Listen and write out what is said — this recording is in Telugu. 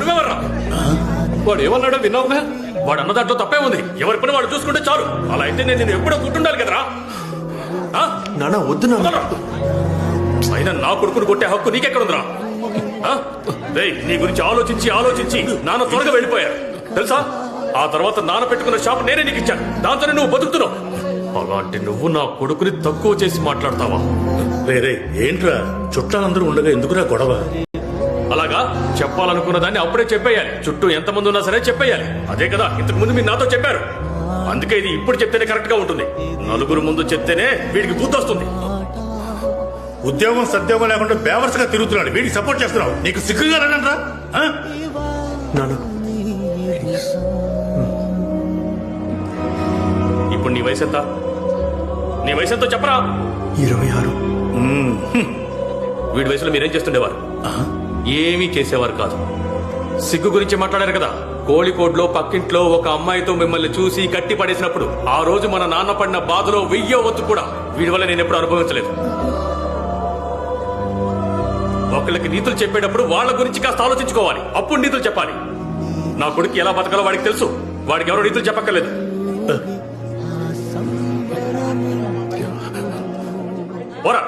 నువ్వెవర్రా? వాడు ఏమన్నాడో విన్నావుగా? వాడు అన్న దాంట్లో తప్పే ఉంది. ఎవరి పని వాడు చూసుకుంటే చాలు. అలా అయితే నేను ఎప్పుడో కుట్టుండాలి కదరా. నాన్న వద్దు నాన్న. అయినా నా కొడుకును కొట్టే హక్కు నీకెక్కడుందిరా? నీ గురించి ఆలోచించి ఆలోచించి నాన్న త్వరగా వెళ్ళిపోయారు తెలుసా? ఆ తర్వాత నాన్న పెట్టుకున్న షాప్ నేనే నీకు ఇచ్చాను. దాంతోనే నువ్వు బతుకుతున్నావు. అలాంటి నువ్వు నా కొడుకుని తక్కువ చేసి మాట్లాడతావా? రే ఏంట్రా, చుట్టాలందరూ ఉండగా ఎందుకురా గొడవ? అలాగా చెప్పాలనుకున్న దాన్ని అప్పుడే చెప్పేయాలి. చుట్టూ ఎంతమంది ఉన్నా సరే చెప్పేయాలి. అదే కదా ఇంతకు ముందు మీరు నాతో చెప్పారు. అందుకే ఇది ఇప్పుడు చెప్తేనే కరెక్ట్ గా ఉంటుంది. నలుగురు ముందు చెప్తేనే వీడికి బుద్ధి వస్తుంది. ఉద్యోగం సద్యోగం లేకుండా బేవర్స్గా తిరుగుతున్నాడు. వీడికి సపోర్ట్ చేస్తున్నావు. నీకు సిగ్గుగా రానంట్రా? నాన్న ఇప్పుడు నీ వయసు ఎంత? నీ వయసు ఎంతో చెప్పరా? 26. వీడి వయసులో మీరేం చేస్తుండేవారు? ఏమీ చేసేవారు కాదు. సిగ్గు గురించి మాట్లాడారు కదా. కోళికోడ్లో పక్కింట్లో ఒక అమ్మాయితో మిమ్మల్ని చూసి కట్టి పడేసినప్పుడు ఆ రోజు మన నాన్న పడిన బాధలో 1000వ వంతు కూడా వీడి వల్ల నేను ఎప్పుడు అనుభవించలేదు. ఒకళ్ళకి నీతులు చెప్పేటప్పుడు వాళ్ళ గురించి కాస్త ఆలోచించుకోవాలి. అప్పుడు నీతులు చెప్పాలి. నా కొడుకు ఎలా బతకాలో వాడికి తెలుసు. వాడికి ఎవరో నీతులు చెప్పక్కర్లేదు. పోరా.